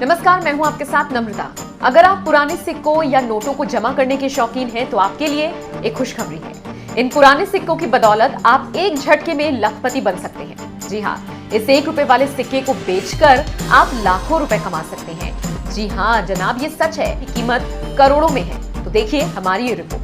नमस्कार, मैं हूं आपके साथ नम्रता। अगर आप पुराने सिक्कों या नोटों को जमा करने के शौकीन हैं तो आपके लिए एक खुशखबरी है। इन पुराने सिक्कों की बदौलत आप एक झटके में लखपति बन सकते हैं। जी हाँ, इस ₹1 वाले सिक्के को बेचकर आप लाखों रुपए कमा सकते हैं। जी हाँ जनाब, ये सच है कि कीमत करोड़ों में है। तो देखिए हमारी ये रिपोर्ट।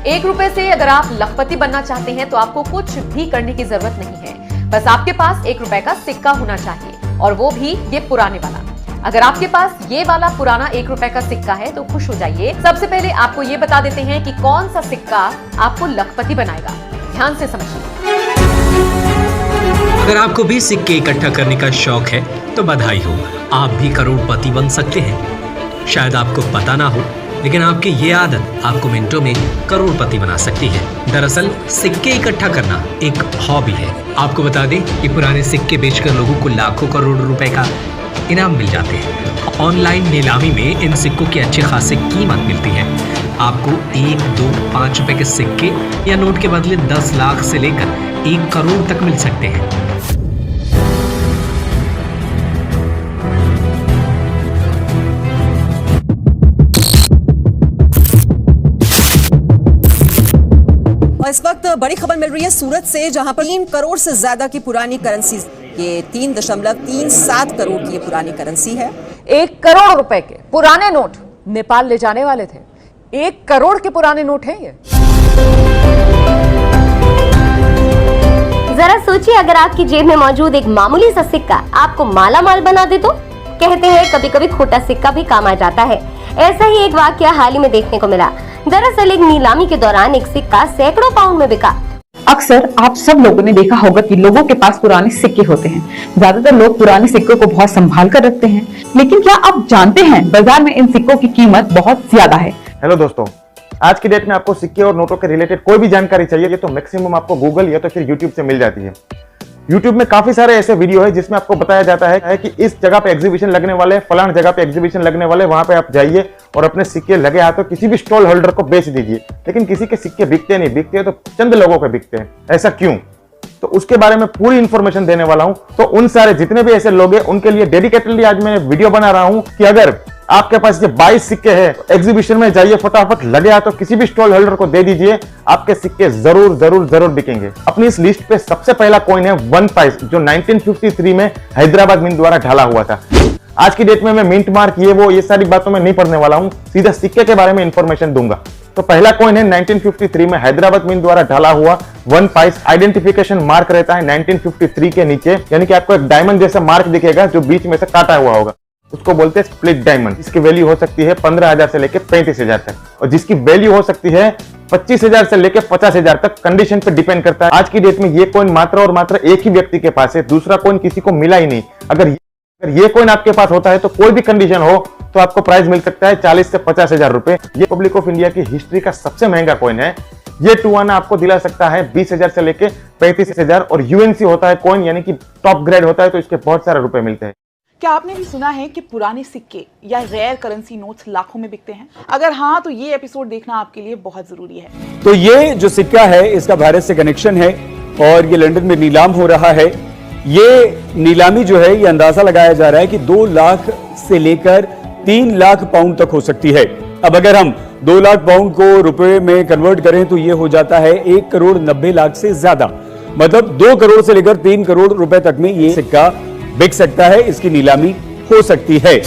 ₹1 से अगर आप लखपति बनना चाहते हैं तो आपको कुछ भी करने की जरूरत नहीं है। बस आपके पास ₹1 का सिक्का होना चाहिए, और वो भी ये पुराने वाला। अगर आपके पास ये वाला पुराना ₹1 का सिक्का है तो खुश हो जाइए। सबसे पहले आपको ये बता देते हैं कि कौन सा सिक्का आपको लखपति बनाएगा। ध्यान से समझिए। अगर आपको भी सिक्के इकट्ठा करने का शौक है तो बधाई हो, आप भी करोड़पति बन सकते हैं। शायद आपको पता ना हो, लेकिन आपकी ये आदत आपको मिनटों में करोड़पति बना सकती है। दरअसल सिक्के इकट्ठा करना एक हॉबी है। आपको बता दें कि पुराने सिक्के बेचकर लोगों को लाखों करोड़ रुपए का इनाम मिल जाते हैं। ऑनलाइन नीलामी में इन सिक्कों की अच्छी खासी कीमत मिलती है। आपको 1, 2, ₹5 के सिक्के या नोट के बदले 10 लाख से लेकर 1 करोड़ तक मिल सकते हैं। इस वक्त बड़ी खबर मिल रही है सूरत से, जहां पर 3 करोड़ से ज्यादा की पुरानी करेंसी, ये 3.37 करोड़ की ये पुरानी करेंसी है। 1 करोड़ रुपए के पुराने नोट नेपाल ले जाने वाले थे। 1 करोड़ के पुराने नोट हैं ये। जरा सोचिए, अगर आपकी जेब में मौजूद एक मामूली सा सिक्का आपको माला माल बना दे तो? कहते हैं कभी कभी खोटा सिक्का भी काम आ जाता है। ऐसा ही एक वाकया हाल ही में देखने को मिला। दरअसल एक नीलामी के दौरान एक सिक्का सैकड़ों पाउंड में बिका। अक्सर आप सब लोगों ने देखा होगा कि लोगों के पास पुराने सिक्के होते हैं। ज्यादातर लोग पुराने सिक्कों को बहुत संभाल कर रखते हैं, लेकिन क्या आप जानते हैं बाजार में इन सिक्कों की कीमत बहुत ज्यादा है। हेलो दोस्तों, आज की डेट में आपको सिक्के और नोटों के रिलेटेड कोई भी जानकारी चाहिए तो मैक्सिमम आपको गूगल या तो फिर यूट्यूब से मिल जाती है। YouTube में काफी सारे ऐसे वीडियो है जिसमें आपको बताया जाता है कि इस जगह पे एग्जीबिशन लगने वाले, फलान जगह पे एग्जीबिशन लगने वाले, वहां पे आप जाइए और अपने सिक्के लगे हाथों किसी भी स्टॉल होल्डर को बेच दीजिए। लेकिन किसी के सिक्के बिकते नहीं, बिकते तो चंद लोगों के बिकते हैं। ऐसा क्यों? तो उसके बारे में पूरी इंफॉर्मेशन देने वाला हूं। तो उन सारे जितने भी ऐसे लोग हैं उनके लिए डेडिकेटेडली आज मैं वीडियो बना रहा हूं कि अगर आपके पास ये 22 सिक्के हैं, एग्जीबिशन में जाइए, फटाफट लगे हाथों किसी भी स्टॉल होल्डर को दे दीजिए, आपके सिक्के जरूर जरूर जरूर बिकेंगे। अपनी इस लिस्ट पे सबसे पहला कॉइन है 1 पैस, जो 1953 में हैदराबाद मिंट द्वारा ढाला हुआ था। आज की डेट में मैं मिंट मार्क ये सारी बातों में नहीं पढ़ने वाला हूं, सीधा सिक्के के बारे में इंफॉर्मेशन दूंगा। तो पहला कॉइन है 1953 में हैदराबाद मिंट द्वारा ढाला हुआ 1 पैस। आइडेंटिफिकेशन मार्क रहता है 1953 के नीचे, यानी कि आपको एक डायमंड जैसा मार्क दिखेगा जो बीच में से काटा हुआ होगा। उसको बोलते हैं स्प्लिट डायमंड। इसकी वैल्यू हो सकती है 15,000 से लेकर 35,000 तक, और जिसकी वैल्यू हो सकती है 25,000 से लेकर 50,000 तक। कंडीशन पे डिपेंड करता है। आज की डेट में ये कॉइन मात्र और मात्र एक ही व्यक्ति के पास है, दूसरा कॉइन किसी को मिला ही नहीं। अगर ये कॉइन आपके पास होता है तो कोई भी कंडीशन हो तो आपको प्राइस मिल सकता है 40 से 50,000 रुपए। ये रिपब्लिक ऑफ इंडिया की हिस्ट्री का सबसे महंगा कॉइन है। ये 2 आना आपको दिला सकता है 20,000 से लेकर 35,000, और यूएनसी होता है कॉइन, यानी कि टॉप ग्रेड होता है, तो इसके बहुत सारे रुपए मिलते हैं। क्या आपने भी सुना है कि पुराने सिक्के या रेयर करेंसी नोट्स लाखों में बिकते हैं? अगर हाँ, तो ये एपिसोड देखना आपके लिए बहुत जरूरी है। तो ये जो सिक्का है इसका भारत से कनेक्शन है और ये लंदन में नीलाम हो रहा है। ये नीलामी जो है ये अंदाजा लगाया जा रहा है कि 2 लाख से लेकर 3 लाख पाउंड तक हो सकती है। अब अगर हम 2 लाख पाउंड को रुपए में कन्वर्ट करें तो ये हो जाता है 1 करोड़ 90 लाख से ज्यादा। मतलब 2 करोड़ से लेकर 3 करोड़ रुपए तक में ये सिक्का बिक सकता है, इसकी नीलामी हो सकती है।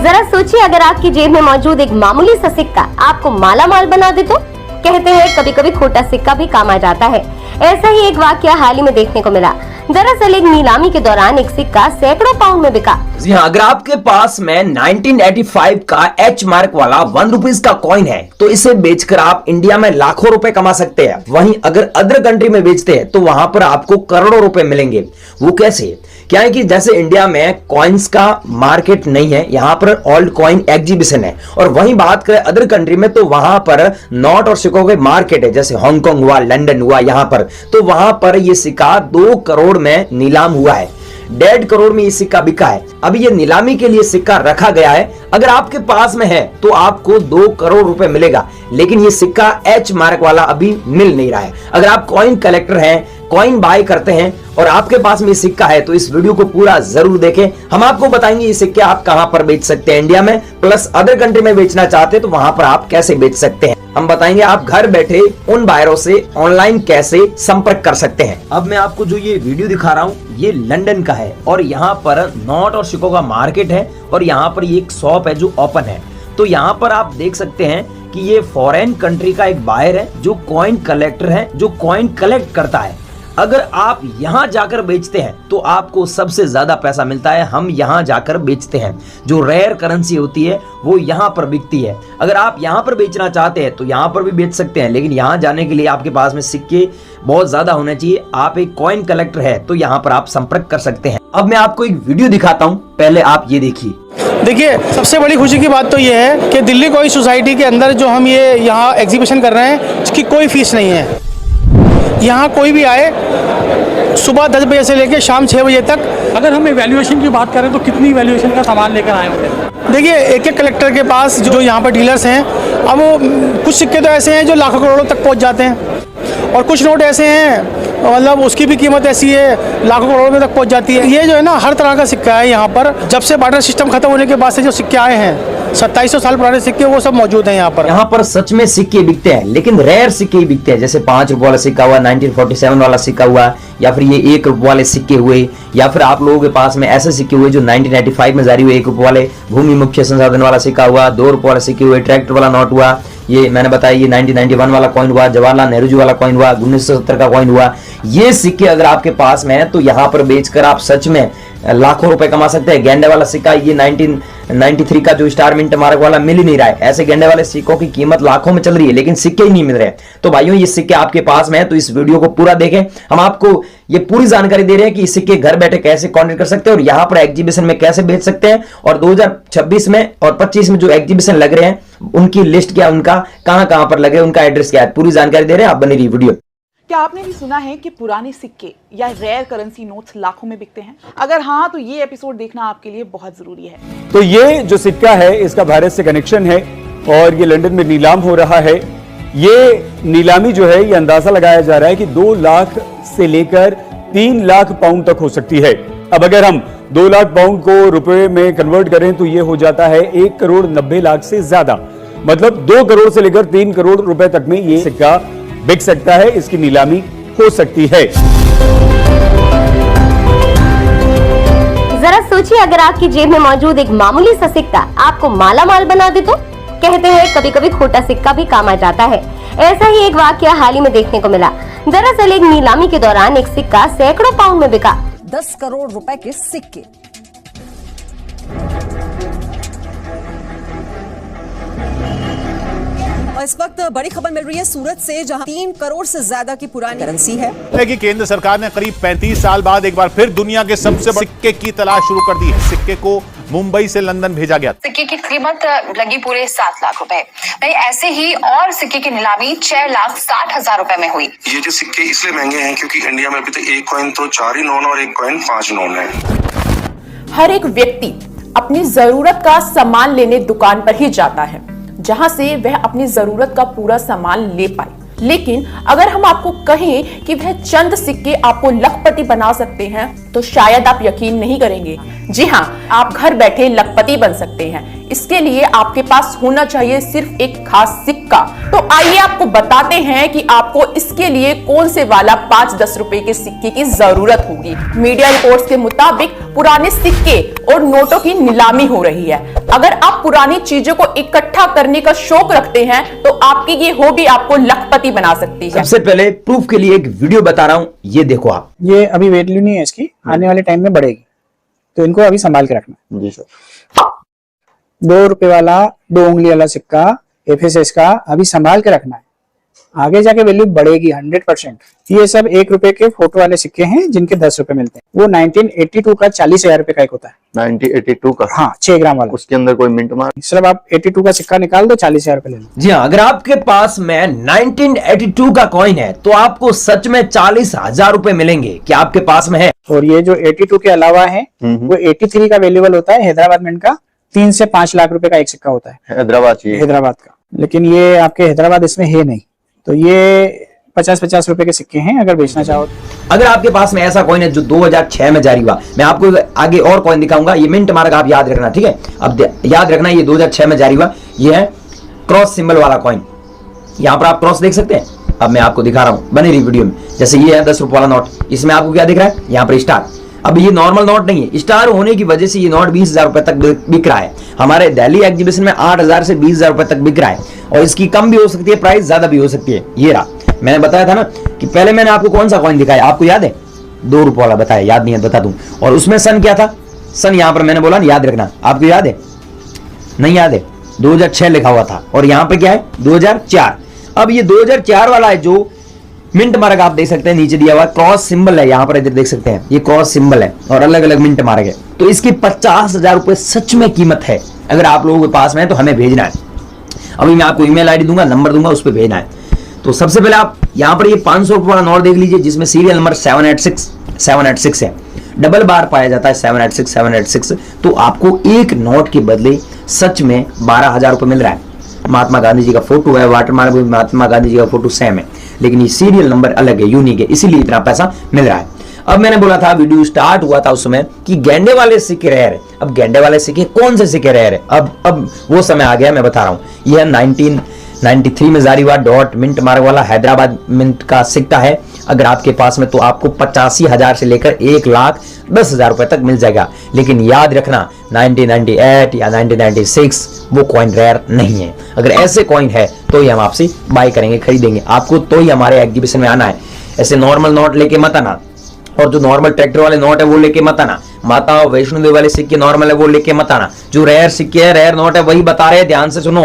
जरा सोचिए, अगर आपकी जेब में मौजूद एक मामूली सा सिक्का आपको माला माल बना दे तो? कहते हैं कभी कभी खोटा सिक्का भी काम आ जाता है। ऐसा ही एक वाकया हाल ही में देखने को मिला। दरअसल एक नीलामी के दौरान एक सिक्का सैकड़ों पाउंड में बिका। जी हाँ, अगर आपके पास में 1985 का H मार्क वाला 1 रुपीज का कॉइन है तो इसे बेचकर आप इंडिया में लाखों रुपए कमा सकते हैं। वहीं अगर अदर कंट्री में बेचते हैं तो वहां पर आपको करोड़ों रुपए मिलेंगे। वो कैसे? क्या है कि जैसे इंडिया में कॉइन्स का मार्केट नहीं है, यहाँ पर ओल्ड कॉइन एग्जीबिशन है, और वहीं बात करें अदर कंट्री में तो वहां पर नोट और सिक्कों के मार्केट है, जैसे हांगकांग हुआ, लंदन हुआ, यहाँ पर तो वहां पर यह सिक्का 2 करोड़ में नीलाम हुआ है। 1.5 करोड़ में ये सिक्का बिका है। अभी ये नीलामी के लिए सिक्का रखा गया है। अगर आपके पास में है तो आपको 2 करोड़ रुपए मिलेगा, लेकिन ये सिक्का H मार्क वाला अभी मिल नहीं रहा है। अगर आप कॉइन कलेक्टर हैं, कॉइन बाय करते हैं और आपके पास में सिक्का है तो इस वीडियो को पूरा जरूर देखें। हम आपको बताएंगे ये सिक्के आप कहां पर बेच सकते हैं इंडिया में, प्लस अदर कंट्री में बेचना चाहते हैं तो वहां पर आप कैसे बेच सकते हैं। हम बताएंगे आप घर बैठे उन बायरों से ऑनलाइन कैसे संपर्क कर सकते हैं। अब मैं आपको जो ये वीडियो दिखा रहा हूँ ये लंदन का है और यहाँ पर नोट और सिक्कों का मार्केट है और यहाँ पर ये एक शॉप है जो ओपन है। तो यहाँ पर आप देख सकते हैं कि ये फॉरेन कंट्री का एक बायर है जो कॉइन कलेक्टर है, जो कॉइन कलेक्ट करता है। अगर आप यहाँ जाकर बेचते हैं तो आपको सबसे ज्यादा पैसा मिलता है। हम यहाँ जाकर बेचते हैं, जो रेयर करेंसी होती है वो यहाँ पर बिकती है। अगर आप यहाँ पर बेचना चाहते हैं तो यहाँ पर भी बेच सकते हैं, लेकिन यहाँ जाने के लिए आपके पास में सिक्के बहुत ज्यादा होने चाहिए। आप एक कॉइन कलेक्टर है तो यहाँ पर आप संपर्क कर सकते हैं। अब मैं आपको एक वीडियो दिखाता हूँ, पहले आप ये देखिए। देखिए, सबसे बड़ी खुशी की बात तो ये है कि दिल्ली कॉइन सोसाइटी के अंदर जो हम ये यहाँ एग्जीबिशन कर रहे हैं इसकी कोई फीस नहीं है। यहाँ कोई भी आए सुबह 10 बजे से लेकर शाम 6 बजे तक। अगर हम वैल्यूएशन की बात करें तो कितनी वैल्यूएशन का सामान लेकर आए होंगे? देखिए, एक एक कलेक्टर के पास जो यहाँ पर डीलर्स हैं, अब वो कुछ सिक्के तो ऐसे हैं जो लाखों करोड़ों तक पहुँच जाते हैं और कुछ नोट ऐसे हैं मतलब उसकी भी कीमत ऐसी है लाखों करोड़ों में तक पहुँच जाती है। ये जो है ना हर तरह का सिक्का है यहाँ पर। जब से बार्टर सिस्टम खत्म होने के बाद से जो सिक्के आए हैं 2700 साल पुराने सिक्के वो सब मौजूद हैं यहाँ पर। यहाँ पर सच में सिक्के बिकते हैं, लेकिन रेयर सिक्के ही बिकते हैं। जैसे 5 रुपए वाला सिक्का हुआ, 1947 वाला सिक्का हुआ, या फिर ये 1 रुपए वाले सिक्के हुए, या फिर आप लोगों के पास में ऐसे सिक्के हुए जो 1985 में जारी हुए 1 रुपए वाले भूमि मुख्य संसाधन वाला सिक्का हुआ, 2 रुपए वाले सिक्के हुए, ट्रैक्टर वाला नोट हुआ, ये मैंने बताया ये 1991 वाला कॉइन हुआ, जवाहरलाल नेहरू जी वाला कॉइन हुआ, 1970 का कॉइन हुआ। ये सिक्के अगर आपके पास में है तो यहाँ पर बेचकर आप सच में लाखों रुपए कमा सकते हैं। गेंडे वाला सिक्का ये 1993 का जो स्टार मिंट मार्क वाला मिल ही नहीं रहा है। ऐसे गेंडे वाले सिक्कों की कीमत लाखों में चल रही है लेकिन सिक्के ही नहीं मिल रहे। तो भाइयों, ये सिक्के आपके पास में है तो इस वीडियो को पूरा देखें। हम आपको ये पूरी जानकारी दे रहे हैं कि इस सिक्के घर बैठे कैसे कॉन्टेक्ट कर सकते हैं और यहाँ पर एग्जीबिशन में कैसे बेच सकते हैं। और 2026 में और 25 में जो एग्जीबिशन लग रहे हैं उनकी लिस्ट क्या, उनका कहां पर लगे, उनका एड्रेस क्या है, पूरी जानकारी दे रहे हैं। आप बने रही वीडियो। क्या आपने भी सुना है कि पुराने सिक्के या रेयर करेंसी नोट्स लाखों में बिकते हैं? अगर हाँ तो ये एपिसोड देखना आपके लिए बहुत जरूरी है। तो ये जो सिक्का है इसका भारत से कनेक्शन है और ये लंदन में नीलाम हो रहा है। ये नीलामी जो है ये अंदाजा लगाया जा रहा है कि 2 लाख से लेकर 3 लाख पाउंड तक हो सकती है। अब अगर हम 2 लाख पाउंड को रुपए में कन्वर्ट करें तो ये हो जाता है 1 करोड़ 90 लाख से ज्यादा, मतलब 2 करोड़ से लेकर 3 करोड़ रुपए तक में ये सिक्का बिक सकता है, इसकी नीलामी हो सकती है। जरा सोचिए, अगर आपकी जेब में मौजूद एक मामूली सा सिक्का आपको माला माल बना दे तो? कहते हैं कभी कभी खोटा सिक्का भी काम आ जाता है। ऐसा ही एक वाकया हाल ही में देखने को मिला। दरअसल एक नीलामी के दौरान एक सिक्का सैकड़ों पाउंड में बिका। 10 करोड़ रुपए के सिक्के। और इस वक्त बड़ी खबर मिल रही है सूरत से, जहां 3 करोड़ से ज्यादा की पुरानी करेंसी है। कि केंद्र सरकार ने करीब 35 साल बाद एक बार फिर दुनिया के सबसे बड़े सिक्के की तलाश शुरू कर दी है। सिक्के को मुंबई से लंदन भेजा गया। सिक्के की कीमत लगी पूरे 7 लाख रुपए। नहीं, ऐसे ही और सिक्के की नीलामी 6,60,000 रुपए में हुई। ये जो सिक्के इसलिए महंगे हैं क्योंकि इंडिया में अभी तक एक कॉइन तो 4 ही नोन और एक कॉइन 5 नोन है। हर एक व्यक्ति अपनी जरूरत का सामान लेने दुकान पर ही जाता है जहां से वह अपनी जरूरत का पूरा सामान ले पाए। लेकिन अगर हम आपको कहें कि वह चंद सिक्के आपको लखपति बना सकते हैं तो शायद आप यकीन नहीं करेंगे। जी हाँ, आप घर बैठे लखपति बन सकते हैं। इसके लिए आपके पास होना चाहिए सिर्फ एक खास सिक्का। तो आइए आपको बताते हैं कि आपको इसके लिए कौन से वाला 5-10 रुपए के सिक्के की जरूरत होगी। मीडिया रिपोर्ट्स के मुताबिक पुराने सिक्के और नोटों की नीलामी हो रही है। अगर आप पुरानी चीजों को इकट्ठा करने का शौक रखते हैं तो आपकी ये हॉबी आपको लखपति बना सकती है। सबसे पहले प्रूफ के लिए एक वीडियो बता रहा हूं, ये देखो आप। ये अभी वैल्यू नहीं है इसकी, आने वाले टाइम में बढ़ेगी, तो इनको अभी संभाल के रखना। जी सर। 2 रुपए वाला 2 उंगली वाला सिक्का FSS का अभी संभाल के रखना है, आगे जाके वैल्यू बढ़ेगी 100%। ये सब 1 रुपए के फोटो वाले सिक्के हैं जिनके 10 रुपए मिलते हैं। वो 1982 का 40,000 रुपए का एक होता है। 1982 का? हाँ, 6 ग्राम वाला। उसके अंदर कोई मिंट मार? सिर्फ आप 82 का सिक्का निकाल दो, 40,000 रुपए ले लो। जी हाँ, अगर आपके पास में 1982 का कॉइन है तो आपको सच में 40,000 रुपए मिलेंगे। क्या आपके पास में है? और ये जो 82 के अलावा है वो 83 का वैल्यूएबल होता है हैदराबाद मिंट का। 3 से 5 लाख रुपए का एक सिक्का होता है हैदराबाद का। लेकिन ये आपके हैदराबाद इसमें है नहीं, तो ये 50-50 रुपए के सिक्के हैं, अगर बेचना चाहो। अगर आपके पास में ऐसा कॉइन है जो 2006 में जारी हुआ, मैं आपको आगे और कॉइन दिखाऊंगा, ये मिंट मार्क आप याद रखना, ठीक है। अब याद रखना ये 2006 में जारी हुआ, ये है क्रॉस सिंबल वाला कॉइन। यहां पर आप क्रॉस देख सकते हैं। अब मैं आपको दिखा रहा हूं बनी रही वीडियो में। जैसे ये है 10 रुपए वाला नोट, इसमें आपको क्या दिख रहा है, यहाँ पर स्टार। अब ये नॉर्मल नोट नहीं है, स्टार होने की वजह से ये नोट 20,000 रुपए तक बिक रहा है। हमारे दिल्ली एग्जीबिशन में 8,000 से 20,000 रुपए तक बिक रहा है, और इसकी कम भी हो सकती है प्राइस, ज्यादा भी हो सकती है। ये रहा, मैंने बताया था ना कि पहले मैंने आपको कौन सा कॉइन दिखाया, आपको याद है? 2 रुपए वाला बताया, याद नहीं है बता दूं। और उसमें सन क्या था, सन यहाँ पर मैंने बोला याद रखना, आपको याद है? नहीं याद है? 2006 लिखा हुआ था, और यहाँ पे क्या है 2004। अब ये 2004 वाला है जो मिंट मार्क आप देख सकते हैं, नीचे दिया हुआ क्रॉस सिंबल है, यहाँ पर इधर देख सकते हैं, ये क्रॉस सिंबल है और अलग अलग मिंट मार्क है। तो इसकी 50,000 रुपए सच में कीमत है। अगर आप लोगों के पास में है तो हमें भेजना है। अभी मैं आपको ईमेल आईडी दूंगा, नंबर दूंगा, उस पर भेजना है। तो सबसे पहले आप यहाँ पर ये 500 रुपए वाला नोट देख लीजिए, जिसमें सीरियल नंबर 786 है, डबल बार पाया जाता है 786। तो आपको एक नोट के बदले सच में 12,000 रुपए मिल रहा है। महात्मा गांधी जी का फोटो है, वाटरमार्क भी महात्मा गांधी जी का फोटो सेम है, लेकिन ये सीरियल नंबर अलग है, यूनिक है, इसीलिए इतना पैसा मिल रहा है। अब मैंने बोला था, वीडियो स्टार्ट हुआ था उस समय कि गेंडे वाले सिक्के रेयर है। अब गेंडे वाले सिक्के कौन से सिक्के रेयर है, अब वो समय आ गया, मैं बता रहा हूँ। यह 1993 में जारी हुआ डॉट मिंट मार्क वाला हैदराबाद मिंट का सिक्का है। अगर आपके पास में तो आपको 85,000 से लेकर 1,10,000 रुपए तक मिल जाएगा। लेकिन याद रखना 1998 या 1996 वो कॉइन रेयर नहीं है। अगर ऐसे कॉइन है तो ही हम आपसे बाय करेंगे, खरीदेंगे। आपको तो ही हमारे एग्जीबिशन में आना है। ऐसे नॉर्मल नोट लेके मत आना, और जो नॉर्मल ट्रैक्टर वाले नोट है वो लेके मत आना। माता वैष्णो देवी वाले सिक्के नॉर्मल है वो लेके मत आना। जो रेयर सिक्के है, रेयर नोट है, वही बता रहे हैं, ध्यान से सुनो।